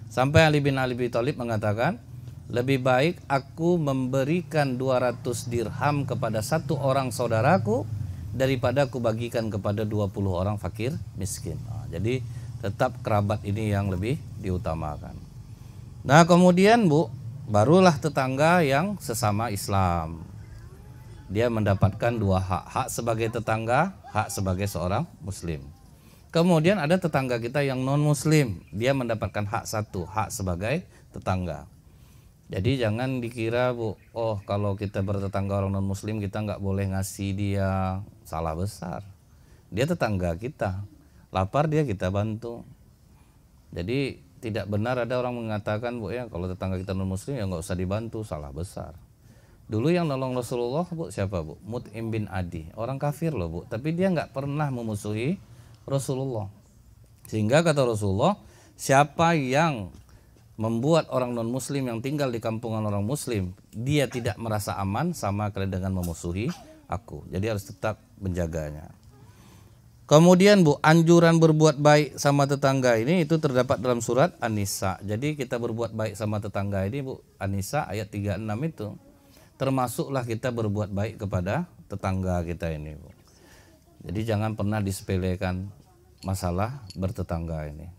Sampai Ali bin Abi Thalib mengatakan, lebih baik aku memberikan 200 dirham kepada 1 orang saudaraku daripada aku bagikan kepada 20 orang fakir miskin. Jadi tetap kerabat ini yang lebih diutamakan. Nah kemudian Bu, barulah tetangga yang sesama Islam. Dia mendapatkan 2 hak, hak sebagai tetangga, hak sebagai seorang muslim. Kemudian ada tetangga kita yang non muslim, dia mendapatkan hak 1, hak sebagai tetangga. Jadi jangan dikira Bu, kalau kita bertetangga orang non muslim kita nggak boleh ngasih dia, salah besar. Dia tetangga kita, lapar dia kita bantu. Jadi tidak benar ada orang mengatakan Bu ya, kalau tetangga kita non muslim ya nggak usah dibantu, salah besar. Dulu yang nolong Rasulullah Bu siapa Bu? Mut'im bin Adi, orang kafir loh Bu, tapi dia nggak pernah memusuhi Rasulullah. Sehingga kata Rasulullah, siapa yang membuat orang non muslim yang tinggal di kampungan orang muslim, dia tidak merasa aman, sama kali dengan memusuhi aku. Jadi harus tetap menjaganya. Kemudian Bu, anjuran berbuat baik sama tetangga ini itu terdapat dalam surat An-Nisa. Jadi kita berbuat baik sama tetangga ini Bu, An-Nisa ayat 36 itu. Termasuklah kita berbuat baik kepada tetangga kita ini Bu. Jadi jangan pernah disepelekan masalah bertetangga ini.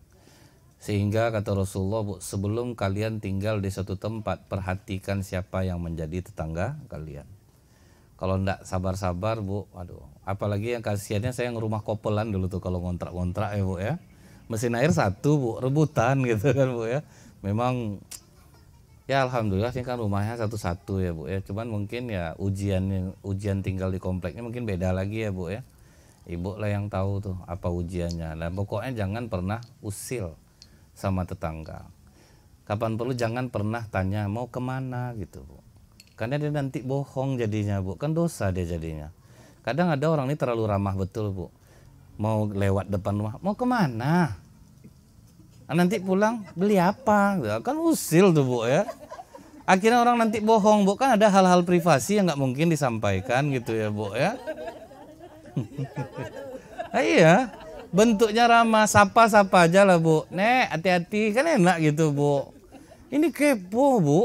Sehingga kata Rasulullah Bu, sebelum kalian tinggal di suatu tempat, perhatikan siapa yang menjadi tetangga kalian. Kalau ndak sabar-sabar Bu, aduh, apalagi yang kasihannya saya yang rumah kopelan dulu tuh kalau ngontrak-ngontrak ya Bu ya. Mesin air 1 Bu, rebutan gitu kan Bu ya. Memang ya alhamdulillah ini kan rumahnya satu-satu ya Bu ya. Cuman mungkin ya ujian tinggal di kompleknya mungkin beda lagi ya Bu ya. Ibu lah yang tahu tuh apa ujiannya. Nah pokoknya jangan pernah usil sama tetangga. Kapan perlu jangan pernah tanya mau kemana gitu Bu. Karena dia nanti bohong jadinya Bu, kan dosa dia jadinya. Kadang ada orang ini terlalu ramah betul Bu. Mau lewat depan rumah, mau kemana? Nanti pulang beli apa? Kan usil tuh Bu ya. Akhirnya orang nanti bohong Bu, kan ada hal-hal privasi yang nggak mungkin disampaikan gitu ya Bu ya. Iya, bentuknya ramah, sapa-sapa aja lah Bu. Nek, hati-hati, kan enak gitu Bu. Ini kepo Bu.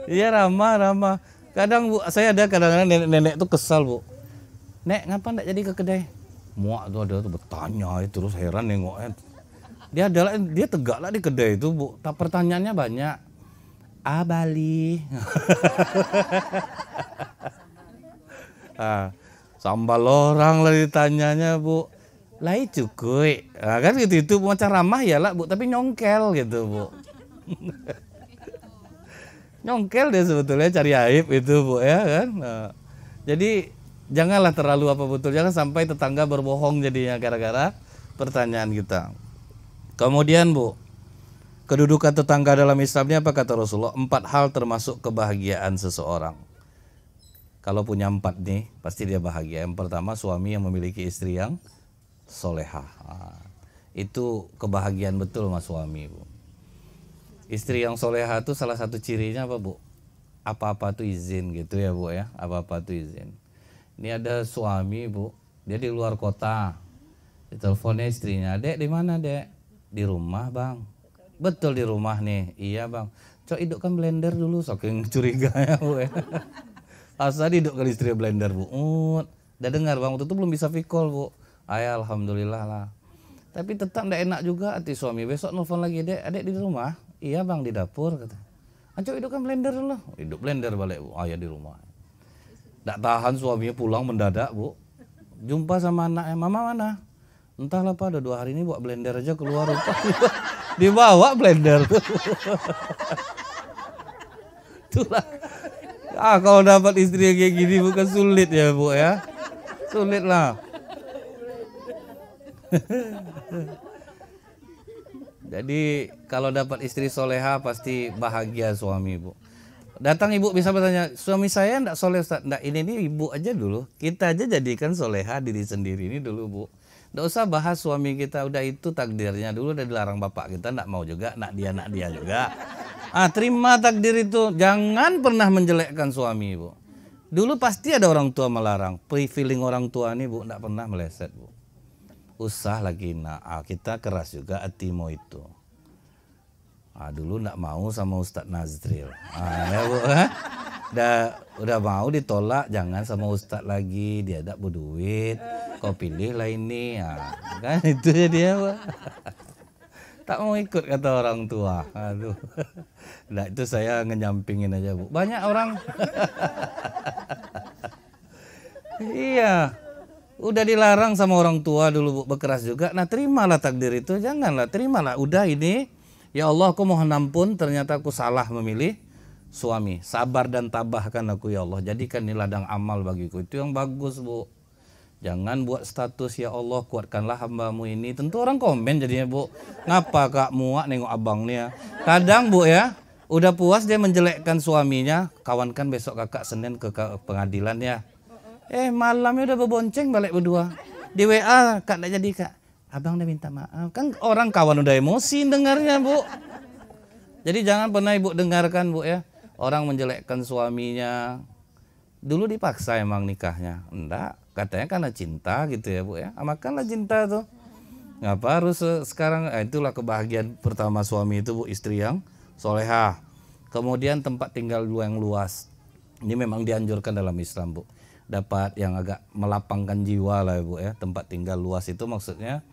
Iya ramah. Kadang Bu, saya ada kadang-kadang nenek tuh kesal Bu. Nek, ngapa ndak jadi ke kedai? Muak tuh ada tuh bertanya terus heran nengoknya. Dia tegak lah di kedai itu Bu. Tak pertanyaannya banyak. Bali. Sambal orang lah ditanyanya Bu. Lai cukuy. Kan gitu itu macam ramah ya lah Bu, tapi nyongkel gitu Bu. Nyongkel dia sebetulnya cari aib itu Bu ya kan. Jadi janganlah terlalu apa betul, jangan sampai tetangga berbohong jadinya gara-gara pertanyaan kita. Kemudian Bu, kedudukan tetangga dalam Islam ini apa kata Rasulullah? 4 hal termasuk kebahagiaan seseorang. Kalau punya 4 nih pasti dia bahagia. Yang pertama, suami yang memiliki istri yang solehah. Itu kebahagiaan betul mas suami Bu. Istri yang solehah itu salah satu cirinya apa Bu? Apa-apa tuh izin gitu ya Bu ya. Apa-apa tuh izin. Ini ada suami Bu, dia di luar kota. Diteleponnya istrinya, "Dek di mana Dek?" "Di rumah Bang." "Betul di rumah nih." "Iya Bang." "Cok hidupkan blender dulu." Saking curiganya Bu ya. Asal hidupkan istri blender Bu. Udah dengar Bang, waktu itu belum bisa vicall Bu. Alhamdulillah lah. Tapi tetap enggak enak juga hati suami. Besok nelfon lagi, "Dek, Adek di rumah?" "Iya Bang, di dapur." Kata. "Cok hidupkan blender dulu." Hidup blender balik Bu. "Ayah di rumah." Nggak tahan suaminya pulang mendadak Bu. Jumpa sama anaknya, "Mama mana?" Entahlah Pak, ada 2 hari ini bawa blender aja keluar rumah. Dibawa blender tuh. Itulah. Kalau dapat istri yang kayak gini bukan sulit ya Bu ya. Sulit lah. Jadi kalau dapat istri soleha pasti bahagia suami Bu. Datang ibu bisa bertanya, suami saya enggak soleh Ustaz? Enggak, ini ibu aja dulu. Kita aja jadikan soleha diri sendiri ini dulu Bu. Enggak usah bahas suami kita, udah itu takdirnya dulu, udah dilarang bapak kita, enggak mau juga, nak dia juga. Terima takdir itu, jangan pernah menjelekkan suami Bu. Dulu pasti ada orang tua melarang, feeling orang tua ini Bu, enggak pernah meleset Bu. Usah lagi nak, kita keras juga hatimu itu. Dulu enggak mau sama Ustadz Nazril. Ya Bu, udah mau ditolak, jangan sama Ustadz lagi, dia enggak berduit. Kau pilih lah ini, kan itu dia Bu. Tak mau ikut kata orang tua. Aduh. Nah itu saya ngenyampingin aja Bu. Banyak orang. Iya. Udah dilarang sama orang tua dulu Bu, berkeras juga. Nah terimalah takdir itu, janganlah, terimalah. Udah ini, ya Allah aku mohon ampun, ternyata aku salah memilih suami. Sabar dan tabahkan aku ya Allah. Jadikan ini ladang amal bagiku. Itu yang bagus Bu. Jangan buat status ya Allah kuatkanlah hambamu ini. Tentu orang komen jadinya Bu. Ngapa kak muak nengok abang nih ya. Kadang Bu ya, udah puas dia menjelekkan suaminya. Kawankan besok kakak Senin ke pengadilan ya. Malamnya udah berbonceng balik berdua. Di WA kak enggak jadi kak. Abang udah minta maaf. Kan orang kawan udah emosi dengarnya Bu. Jadi jangan pernah ibu dengarkan Bu ya. Orang menjelekkan suaminya. Dulu dipaksa emang nikahnya. Enggak. Katanya karena cinta gitu ya Bu ya. Makanlah cinta tuh. Ngapa harus sekarang? Itulah kebahagiaan pertama suami itu Bu, istri yang solehah. Kemudian tempat tinggal yang luas. Ini memang dianjurkan dalam Islam Bu. Dapat yang agak melapangkan jiwa lah Bu ya. Tempat tinggal luas itu maksudnya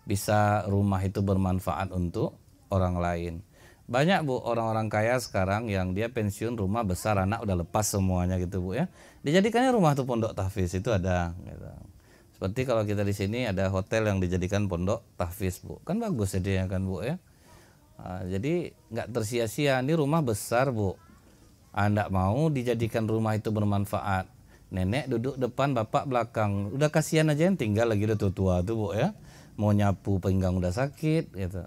bisa rumah itu bermanfaat untuk orang lain. Banyak Bu orang-orang kaya sekarang yang dia pensiun rumah besar, anak udah lepas semuanya gitu Bu ya. Dijadikannya rumah tuh pondok tahfiz itu ada gitu. Seperti kalau kita di sini ada hotel yang dijadikan pondok tahfiz Bu. Kan bagus jadinya kan Bu ya. Jadi nggak tersia-sia, ini rumah besar Bu. Nggak mau dijadikan rumah itu bermanfaat. Nenek duduk depan, bapak belakang. Udah kasihan aja yang tinggal lagi udah tua-tua tuh Bu ya. Mau nyapu pinggang udah sakit gitu.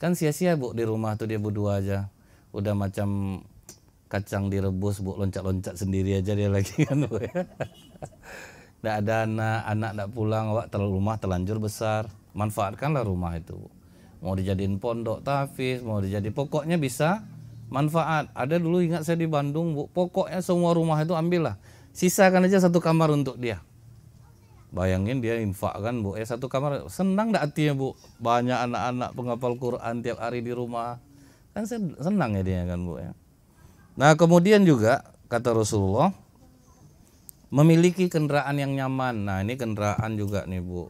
Kan sia-sia Bu di rumah tuh dia berdua aja. Udah macam kacang direbus Bu, loncat-loncat sendiri aja dia lagi kan Bu ya. Nggak ada anak nggak pulang, rumah terlanjur besar. Manfaatkanlah rumah itu Bu. Mau dijadiin pondok tahfiz, mau pokoknya bisa manfaat. Ada dulu ingat saya di Bandung Bu, pokoknya semua rumah itu ambillah. Sisakan aja 1 kamar untuk dia. Bayangin dia infak kan Bu, 1 kamar, senang enggak hatinya Bu? Banyak anak-anak penghafal Quran tiap hari di rumah. Kan senang ya dia kan Bu ya. Nah kemudian juga kata Rasulullah, memiliki kendaraan yang nyaman. Nah ini kendaraan juga nih Bu.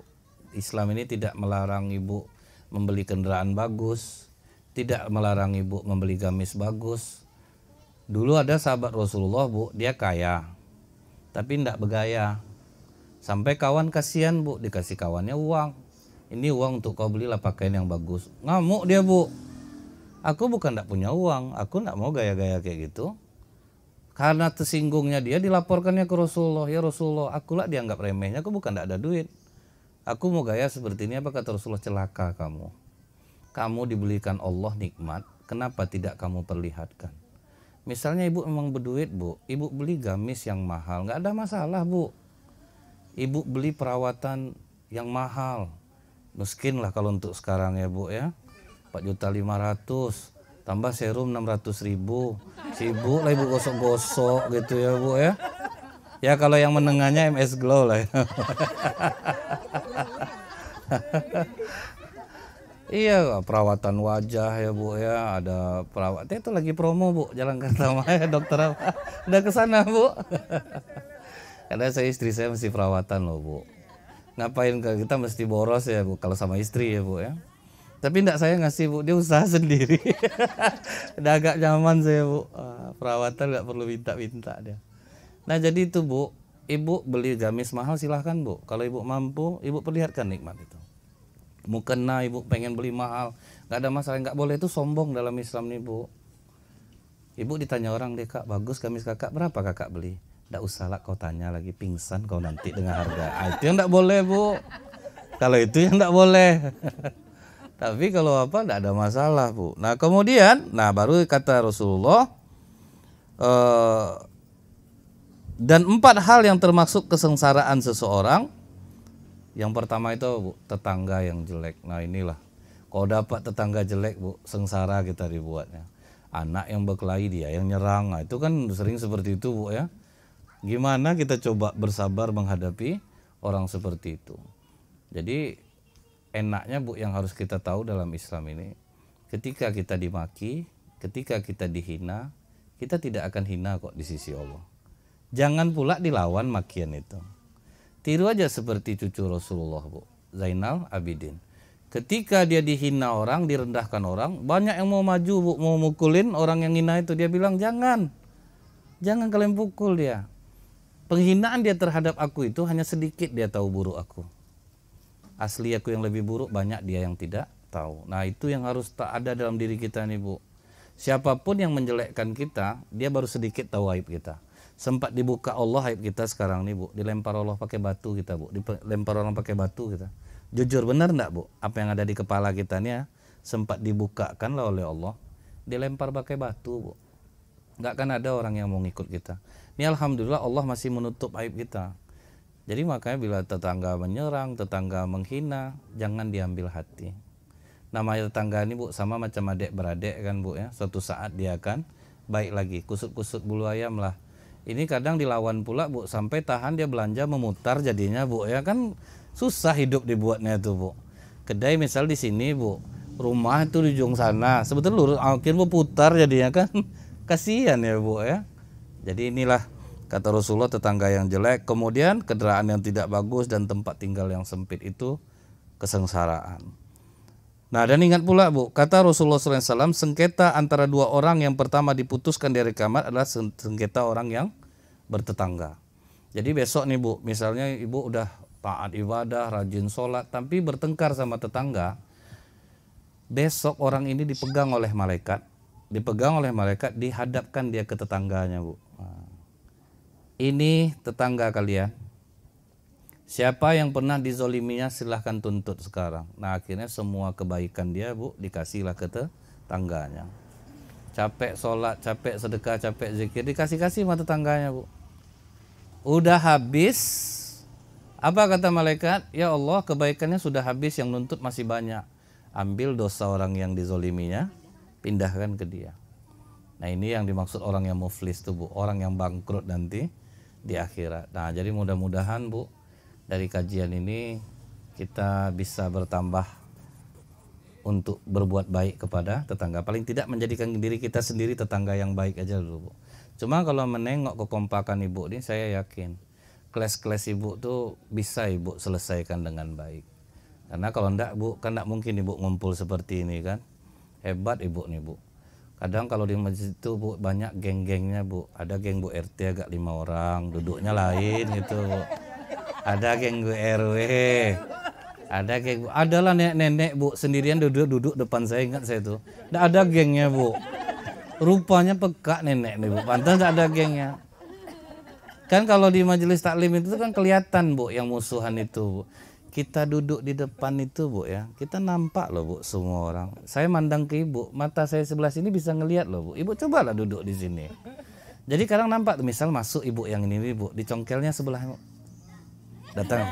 Islam ini tidak melarang ibu membeli kendaraan bagus, tidak melarang ibu membeli gamis bagus. Dulu ada sahabat Rasulullah Bu, dia kaya, tapi tidak bergaya. Sampai kawan kasihan Bu, dikasih kawannya uang. Ini uang untuk kau belilah pakaian yang bagus. Ngamuk dia Bu. Aku bukan tidak punya uang, aku tidak mau gaya-gaya kayak gitu. Karena tersinggungnya dia dilaporkannya ke Rasulullah. Ya Rasulullah, akulah dianggap remehnya, aku bukan tidak ada duit. Aku mau gaya seperti ini, apa kata Rasulullah? Celaka kamu. Kamu dibelikan Allah nikmat, kenapa tidak kamu perlihatkan? Misalnya ibu memang berduit Bu, ibu beli gamis yang mahal, nggak ada masalah Bu. Ibu beli perawatan yang mahal, miskin lah kalau untuk sekarang ya Bu ya, 4.500.000, tambah serum 600.000, sibuk lah ibu gosok-gosok gitu ya Bu ya. Ya kalau yang menengahnya MS Glow lah ya. Iya, perawatan wajah ya Bu ya, ada perawat itu lagi promo Bu, Jalan Kartamaya dokter apa? Udah ke sana Bu. Karena istri saya mesti perawatan loh Bu. Ngapain kita mesti boros ya Bu kalau sama istri ya Bu ya. Tapi enggak saya ngasih Bu, dia usaha sendiri. Udah agak nyaman saya Bu. Perawatan enggak perlu minta-minta dia. Nah jadi itu Bu, ibu beli gamis mahal silahkan Bu. Kalau ibu mampu, ibu perlihatkan nikmat itu. mukena ibu pengen beli mahal, nggak ada masalah, nggak boleh, itu sombong dalam Islam nih bu. Ibu ditanya orang deh, kak bagus gamis kakak, berapa kakak beli? Nggak usah lah kau tanya lagi, pingsan kau nanti dengan harga. Itu yang nggak boleh bu. Kalau itu yang nggak boleh. Tapi kalau apa nggak ada masalah bu. Nah kemudian, nah baru kata Rasulullah, dan 4 hal yang termasuk kesengsaraan seseorang. Yang pertama itu bu, tetangga yang jelek. Nah inilah, kalau dapat tetangga jelek bu, sengsara kita dibuatnya. Anak yang berkelahi, dia yang nyerang, nah, itu kan sering seperti itu bu ya. Gimana kita coba bersabar menghadapi orang seperti itu. Jadi enaknya bu, yang harus kita tahu dalam Islam ini, ketika kita dimaki, ketika kita dihina, kita tidak akan hina kok di sisi Allah. Jangan pula dilawan makian itu. Tiru aja seperti cucu Rasulullah bu, Zainal Abidin. Ketika dia dihina orang, direndahkan orang, banyak yang mau maju bu, mau mukulin orang yang hina itu. Dia bilang jangan kalian pukul dia. Penghinaan dia terhadap aku itu hanya sedikit dia tahu buruk aku. Asli aku yang lebih buruk banyak dia yang tidak tahu. Nah itu yang harus tak ada dalam diri kita nih bu. Siapapun yang menjelekkan kita, dia baru sedikit tahu aib kita. Sempat dibuka Allah aib kita sekarang nih bu, dilempar Allah pakai batu kita bu, dilempar orang pakai batu kita. Jujur benar enggak bu, apa yang ada di kepala kita nih ya, sempat dibukakan lah oleh Allah, dilempar pakai batu bu. Enggak akan ada orang yang mau ngikut kita. Ini alhamdulillah Allah masih menutup aib kita. Jadi makanya bila tetangga menyerang, tetangga menghina, jangan diambil hati. Namanya tetangga ini bu, sama macam adik beradik kan bu ya, suatu saat dia akan baik lagi, kusut-kusut bulu ayam lah. Ini kadang dilawan pula bu, sampai tahan dia belanja memutar jadinya bu ya, kan susah hidup dibuatnya tuh bu. Kedai misal di sini bu, rumah itu di ujung sana, sebetulnya lurus akhirnya putar jadinya kan kasihan ya bu ya. Jadi inilah kata Rasulullah, tetangga yang jelek, kemudian kendaraan yang tidak bagus dan tempat tinggal yang sempit itu kesengsaraan. Nah dan ingat pula bu, kata Rasulullah SAW, sengketa antara 2 orang yang pertama diputuskan dari kiamat adalah sengketa orang yang bertetangga. Jadi besok nih bu, misalnya ibu udah taat ibadah, rajin sholat, tapi bertengkar sama tetangga, besok orang ini dipegang oleh malaikat, dihadapkan dia ke tetangganya bu. Nah, ini tetangga kalian. Siapa yang pernah dizoliminya silahkan tuntut sekarang. Nah akhirnya semua kebaikan dia bu dikasihlah ke tetangganya. Capek sholat, capek sedekah, capek zikir, dikasih-kasih sama tetangganya bu. Udah habis, apa kata malaikat? Ya Allah, kebaikannya sudah habis, yang nuntut masih banyak. Ambil dosa orang yang dizoliminya, pindahkan ke dia. Nah ini yang dimaksud orang yang muflis tuh bu, orang yang bangkrut nanti di akhirat. Nah jadi mudah-mudahan bu, dari kajian ini kita bisa bertambah untuk berbuat baik kepada tetangga. Paling tidak menjadikan diri kita sendiri tetangga yang baik aja dulu bu. Cuma kalau menengok kekompakan ibu ini, saya yakin kelas-kelas ibu tuh bisa ibu selesaikan dengan baik. Karena kalau enggak bu, kan enggak mungkin ibu ngumpul seperti ini kan. Hebat ibu nih bu. Kadang kalau di masjid itu bu, banyak geng-gengnya bu. Ada geng bu RT agak 5 orang, duduknya lain gitu bu. Ada geng bu RW, ada geng bu, adalah nenek-nenek bu sendirian duduk depan saya, ingat saya tuh. Nggak ada gengnya bu, rupanya peka nenek nih bu, pantas nggak ada gengnya. Kan kalau di majelis taklim itu kan kelihatan bu yang musuhan itu bu. Kita duduk di depan itu bu ya, kita nampak loh bu semua orang. Saya mandang ke ibu, mata saya sebelah sini bisa ngelihat loh bu. Ibu cobalah duduk di sini. Jadi kadang nampak tuh, misal masuk ibu yang ini bu, dicongkelnya sebelah datang.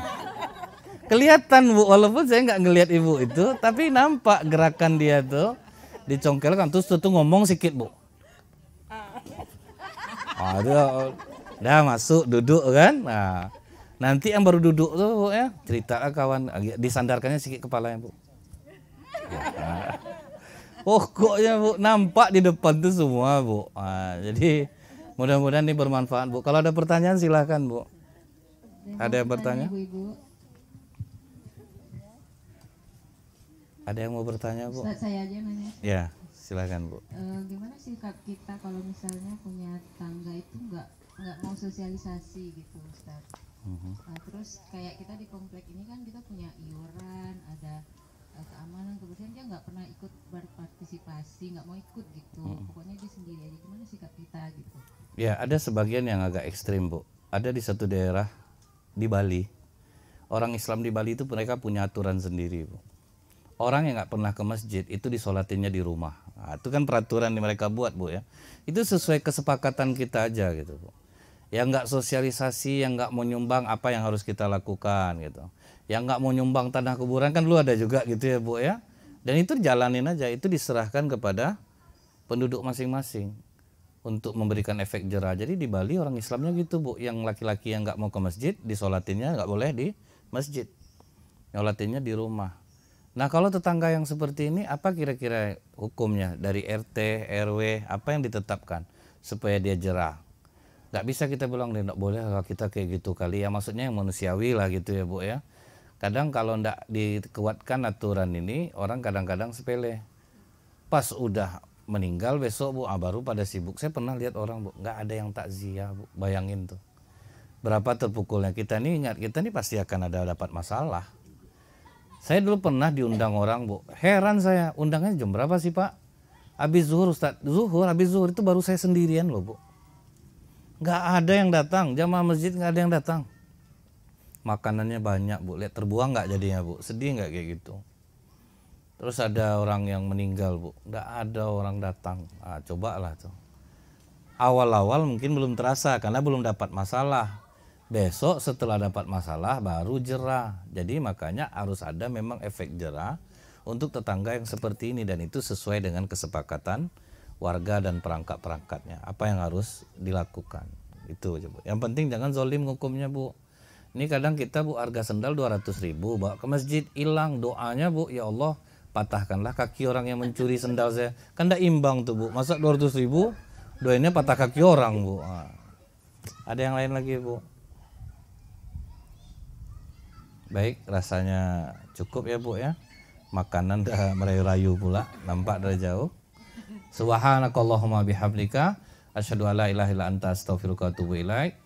Kelihatan bu, walaupun saya nggak ngelihat ibu itu, tapi nampak gerakan dia tuh dicongkelkan, terus tuh ngomong sikit bu. Udah masuk duduk kan. Nah, nanti yang baru duduk tuh bu ya, cerita kawan, disandarkannya sikit kepalanya bu. Nah, pokoknya bu nampak di depan tuh semua bu. Nah, jadi mudah-mudahan ini bermanfaat bu. Kalau ada pertanyaan silahkan bu. Ada yang bertanya? Ibu-ibu. Ada yang mau bertanya bu? Ustaz, saya aja nanya. Ya silakan bu. Gimana sikap kita kalau misalnya punya tangga itu nggak mau sosialisasi gitu Ustaz? Terus kayak kita di komplek ini kan kita punya iuran, ada keamanan kebersihan, dia nggak pernah ikut berpartisipasi, nggak mau ikut gitu. Pokoknya dia sendiri aja. Gimana sikap kita gitu? Ya, ada sebagian yang agak ekstrim, Bu. Ada di satu daerah di Bali. Orang Islam di Bali itu mereka punya aturan sendiri, Bu. Orang yang nggak pernah ke masjid itu disolatinnya di rumah. Nah, itu kan peraturan yang mereka buat, Bu ya. Itu sesuai kesepakatan kita aja gitu, Bu. Yang nggak sosialisasi, yang nggak mau nyumbang apa yang harus kita lakukan gitu. Yang nggak mau nyumbang tanah kuburan kan lu ada juga gitu ya, Bu ya. Dan itu jalanin aja, itu diserahkan kepada penduduk masing-masing untuk memberikan efek jerah. Jadi di Bali orang Islamnya gitu, Bu. Yang laki-laki yang nggak mau ke masjid, disolatinnya nggak boleh di masjid. Nyolatinnya di rumah. Nah, kalau tetangga yang seperti ini, apa kira-kira hukumnya dari RT, RW, apa yang ditetapkan supaya dia jerah? Nggak bisa kita bilang, nggak boleh kalau kita kayak gitu kali ya. Maksudnya yang manusiawi lah gitu ya, Bu ya. Kadang kalau nggak dikuatkan aturan ini, orang kadang-kadang sepele. Pas udah meninggal besok, Bu, baru pada sibuk. Saya pernah lihat orang, Bu, nggak ada yang takziah, Bu. Bayangin tuh. Berapa terpukulnya. Kita nih ingat, kita nih pasti akan ada dapat masalah. Saya dulu pernah diundang orang, Bu. Heran saya, undangnya jam berapa sih, Pak? Habis zuhur, Ustaz. Zuhur, habis zuhur itu baru saya sendirian loh, Bu. Nggak ada yang datang, jamaah masjid nggak ada yang datang. Makanannya banyak, Bu. Lihat terbuang nggak jadinya, Bu? Sedih nggak kayak gitu? Terus ada orang yang meninggal, Bu. Nggak ada orang datang. Nah, cobalah tuh. Awal-awal mungkin belum terasa karena belum dapat masalah. Besok setelah dapat masalah baru jerah. Jadi makanya harus ada memang efek jerah untuk tetangga yang seperti ini. Dan itu sesuai dengan kesepakatan warga dan perangkat-perangkatnya. Apa yang harus dilakukan. Itu aja, Bu. Yang penting jangan zolim hukumnya, Bu. Ini kadang kita, Bu, harga sendal 200.000, bawa ke masjid hilang. Doanya, Bu, ya Allah patahkanlah kaki orang yang mencuri sendal saya. Kan tidak imbang tuh, Bu. Masa 200.000 doainnya patah kaki orang, Bu. Nah, ada yang lain lagi, Bu? Baik, rasanya cukup ya, Bu ya. Makanan dah merayu-rayu pula, nampak dari jauh. Subhanakallahumma bihamdika asyhadu an la ilaha illa anta astaghfiruka wa atubu ilaik.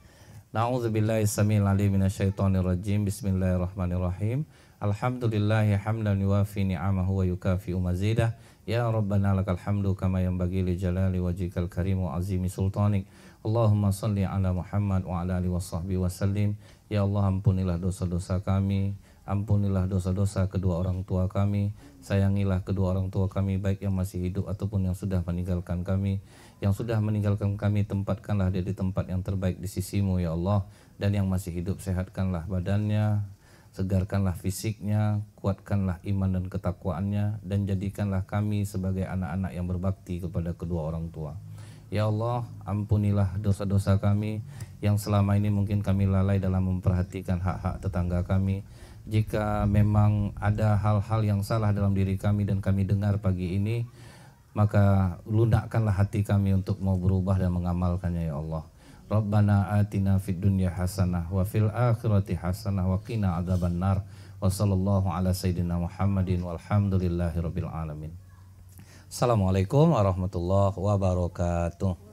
Na'udzubillahi samil alim minasyaitonir rajim. Bismillahirrahmanirrahim. Alhamdulillahi hamdan yuwafi ni'amahu wa yukafi'u mazidah. Ya Rabbana lakal hamdu kama yanbaghi li jalali wajhikal karim wa azimi sultanik. Allahumma salli ala Muhammad wa ala alihi washabbihi wasallim. Ya Allah, ampunilah dosa-dosa kami, ampunilah dosa-dosa kedua orang tua kami, sayangilah kedua orang tua kami baik yang masih hidup ataupun yang sudah meninggalkan kami. Yang sudah meninggalkan kami tempatkanlah dia di tempat yang terbaik di sisimu ya Allah. Dan yang masih hidup sehatkanlah badannya, segarkanlah fisiknya, kuatkanlah iman dan ketakwaannya, dan jadikanlah kami sebagai anak-anak yang berbakti kepada kedua orang tua. Ya Allah, ampunilah dosa-dosa kami yang selama ini mungkin kami lalai dalam memperhatikan hak-hak tetangga kami. Jika memang ada hal-hal yang salah dalam diri kami dan kami dengar pagi ini, maka lunakkanlah hati kami untuk mau berubah dan mengamalkannya ya Allah. Rabbana atina fid dunya hasanah wa fil akhirati hasanah wa qina adzabannar. Wa sallallahu ala sayyidina Muhammadin walhamdulillahi rabbil alamin. Assalamualaikum warahmatullahi wabarakatuh.